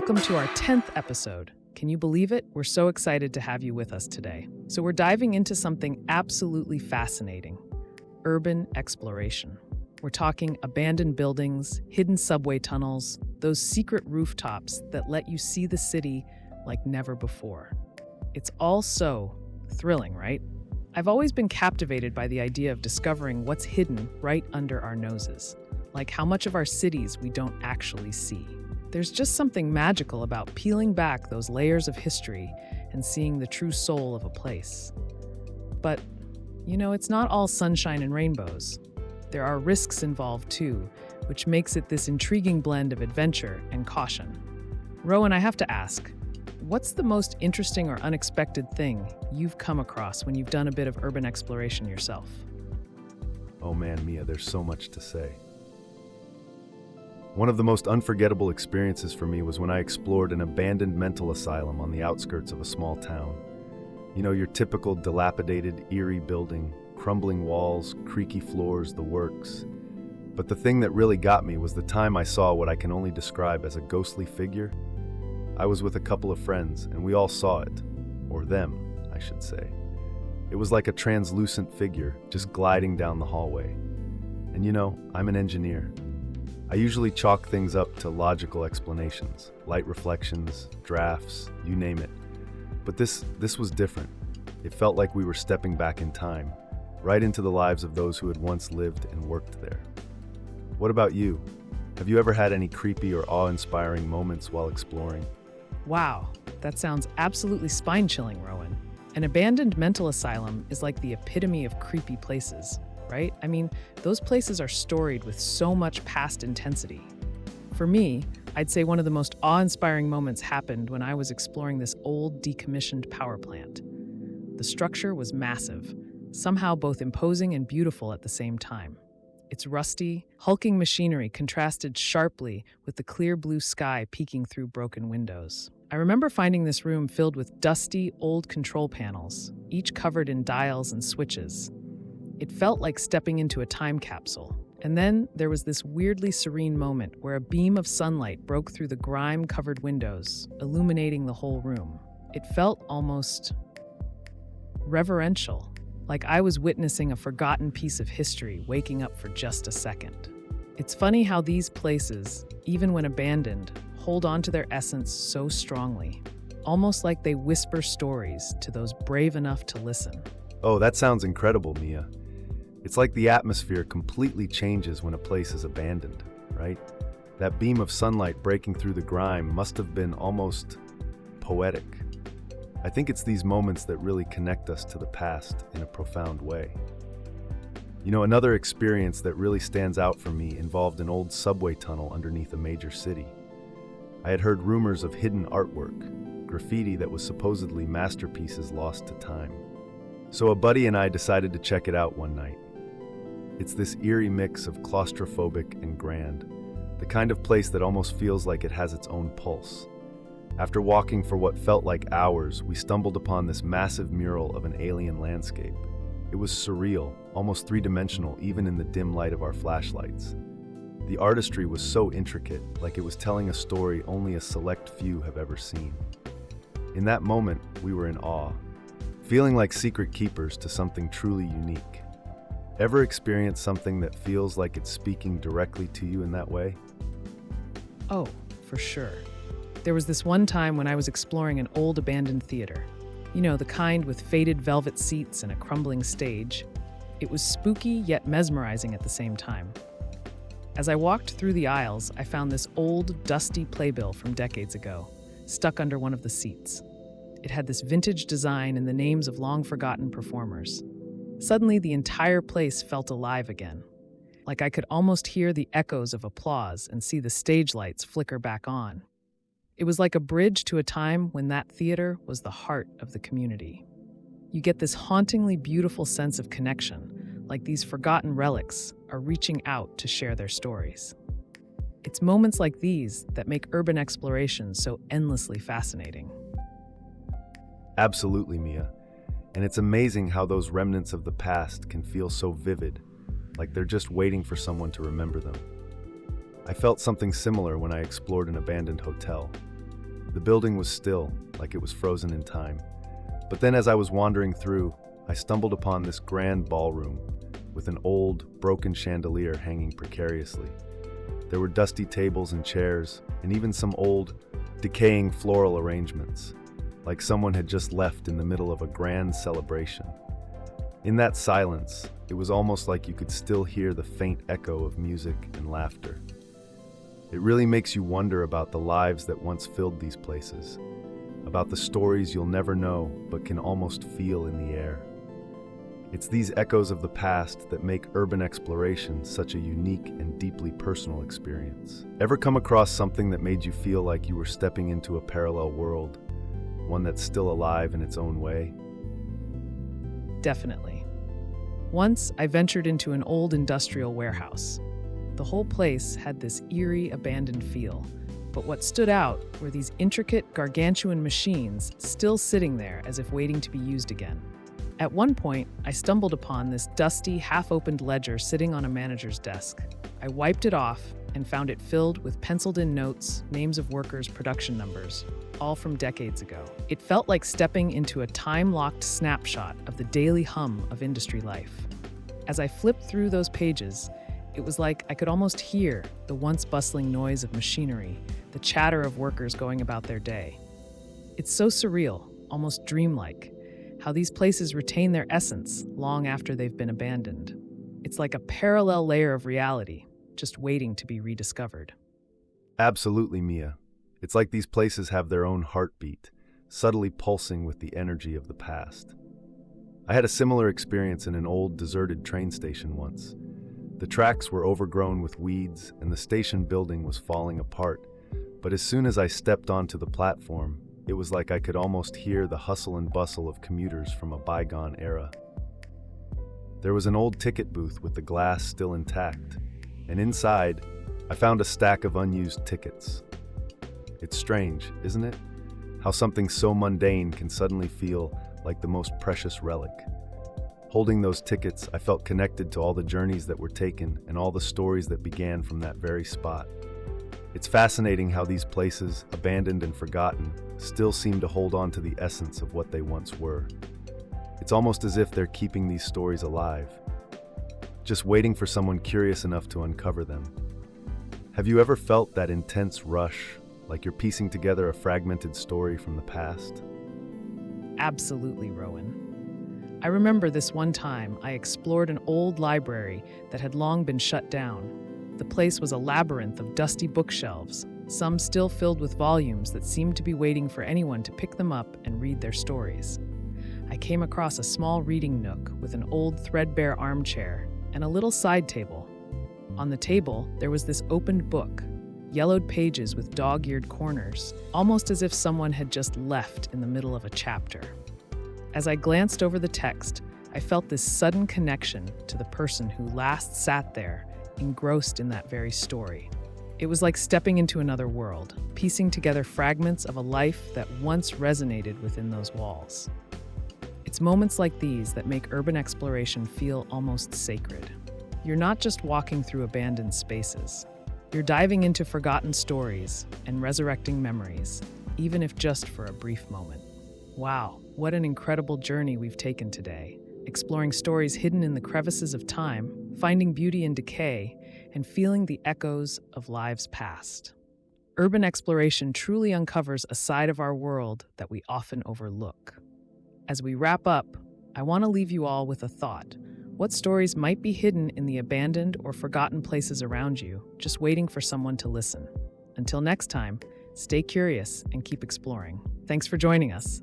welcome to our 10th episode. Can you believe it? We're so excited to have you with us today. So we're diving into something absolutely fascinating: urban exploration. We're talking abandoned buildings, hidden subway tunnels, those secret rooftops that let you see the city like never before. It's all so thrilling, right? I've always been captivated by the idea of discovering what's hidden right under our noses, like how much of our cities we don't actually see. There's just something magical about peeling back those layers of history and seeing the true soul of a place. But, it's not all sunshine and rainbows. There are risks involved too, which makes it this intriguing blend of adventure and caution. Rowan, I have to ask, what's the most interesting or unexpected thing you've come across when you've done a bit of urban exploration yourself? Oh man, Mia, there's so much to say. One of the most unforgettable experiences for me was when I explored an abandoned mental asylum on the outskirts of a small town. Your typical dilapidated, eerie building, crumbling walls, creaky floors, the works. But the thing that really got me was the time I saw what I can only describe as a ghostly figure. I was with a couple of friends, and we all saw it. Or them, I should say. It was like a translucent figure just gliding down the hallway. And I'm an engineer. I usually chalk things up to logical explanations, light reflections, drafts, you name it. But this was different. It felt like we were stepping back in time, right into the lives of those who had once lived and worked there. What about you? Have you ever had any creepy or awe-inspiring moments while exploring? Wow, that sounds absolutely spine-chilling, Rowan. An abandoned mental asylum is like the epitome of creepy places, right? I mean, those places are storied with so much past intensity. For me, I'd say one of the most awe-inspiring moments happened when I was exploring this old, decommissioned power plant. The structure was massive, somehow both imposing and beautiful at the same time. Its rusty, hulking machinery contrasted sharply with the clear blue sky peeking through broken windows. I remember finding this room filled with dusty, old control panels, each covered in dials and switches. It felt like stepping into a time capsule. And then there was this weirdly serene moment where a beam of sunlight broke through the grime-covered windows, illuminating the whole room. It felt almost reverential, like I was witnessing a forgotten piece of history waking up for just a second. It's funny how these places, even when abandoned, hold on to their essence so strongly, almost like they whisper stories to those brave enough to listen. Oh, that sounds incredible, Mia. It's like the atmosphere completely changes when a place is abandoned, right? That beam of sunlight breaking through the grime must have been almost poetic. I think it's these moments that really connect us to the past in a profound way. Another experience that really stands out for me involved an old subway tunnel underneath a major city. I had heard rumors of hidden artwork, graffiti that was supposedly masterpieces lost to time. So a buddy and I decided to check it out one night. It's this eerie mix of claustrophobic and grand, the kind of place that almost feels like it has its own pulse. After walking for what felt like hours, we stumbled upon this massive mural of an alien landscape. It was surreal, almost three-dimensional even in the dim light of our flashlights. The artistry was so intricate, like it was telling a story only a select few have ever seen. In that moment, we were in awe, feeling like secret keepers to something truly unique. Ever experience something that feels like it's speaking directly to you in that way? Oh, for sure. There was this one time when I was exploring an old abandoned theater. The kind with faded velvet seats and a crumbling stage. It was spooky yet mesmerizing at the same time. As I walked through the aisles, I found this old, dusty playbill from decades ago, stuck under one of the seats. It had this vintage design and the names of long-forgotten performers. Suddenly, the entire place felt alive again. Like I could almost hear the echoes of applause and see the stage lights flicker back on. It was like a bridge to a time when that theater was the heart of the community. You get this hauntingly beautiful sense of connection, like these forgotten relics are reaching out to share their stories. It's moments like these that make urban exploration so endlessly fascinating. Absolutely, Mia. And it's amazing how those remnants of the past can feel so vivid, like they're just waiting for someone to remember them. I felt something similar when I explored an abandoned hotel. The building was still, like it was frozen in time. But then as I was wandering through, I stumbled upon this grand ballroom with an old, broken chandelier hanging precariously. There were dusty tables and chairs, and even some old, decaying floral arrangements, like someone had just left in the middle of a grand celebration. In that silence, it was almost like you could still hear the faint echo of music and laughter. It really makes you wonder about the lives that once filled these places, about the stories you'll never know but can almost feel in the air. It's these echoes of the past that make urban exploration such a unique and deeply personal experience. Ever come across something that made you feel like you were stepping into a parallel world, one that's still alive in its own way? Definitely. Once, I ventured into an old industrial warehouse. The whole place had this eerie, abandoned feel, but what stood out were these intricate, gargantuan machines still sitting there as if waiting to be used again. At one point, I stumbled upon this dusty, half-opened ledger sitting on a manager's desk. I wiped it off and found it filled with penciled-in notes, names of workers, production numbers, all from decades ago. It felt like stepping into a time-locked snapshot of the daily hum of industry life. As I flipped through those pages, it was like I could almost hear the once bustling noise of machinery, the chatter of workers going about their day. It's so surreal, almost dreamlike, how these places retain their essence long after they've been abandoned. It's like a parallel layer of reality, just waiting to be rediscovered. Absolutely, Mia. It's like these places have their own heartbeat, subtly pulsing with the energy of the past. I had a similar experience in an old, deserted train station once. The tracks were overgrown with weeds, and the station building was falling apart. But as soon as I stepped onto the platform, it was like I could almost hear the hustle and bustle of commuters from a bygone era. There was an old ticket booth with the glass still intact, and inside, I found a stack of unused tickets. It's strange, isn't it? How something so mundane can suddenly feel like the most precious relic. Holding those tickets, I felt connected to all the journeys that were taken and all the stories that began from that very spot. It's fascinating how these places, abandoned and forgotten, still seem to hold on to the essence of what they once were. It's almost as if they're keeping these stories alive, just waiting for someone curious enough to uncover them. Have you ever felt that intense rush, like you're piecing together a fragmented story from the past? Absolutely, Rowan. I remember this one time I explored an old library that had long been shut down. The place was a labyrinth of dusty bookshelves, some still filled with volumes that seemed to be waiting for anyone to pick them up and read their stories. I came across a small reading nook with an old threadbare armchair and a little side table. On the table, there was this opened book, yellowed pages with dog-eared corners, almost as if someone had just left in the middle of a chapter. As I glanced over the text, I felt this sudden connection to the person who last sat there, engrossed in that very story. It was like stepping into another world, piecing together fragments of a life that once resonated within those walls. It's moments like these that make urban exploration feel almost sacred. You're not just walking through abandoned spaces. You're diving into forgotten stories and resurrecting memories, even if just for a brief moment. Wow, what an incredible journey we've taken today, exploring stories hidden in the crevices of time, finding beauty in decay, and feeling the echoes of lives past. Urban exploration truly uncovers a side of our world that we often overlook. As we wrap up, I want to leave you all with a thought. What stories might be hidden in the abandoned or forgotten places around you, just waiting for someone to listen? Until next time, stay curious and keep exploring. Thanks for joining us.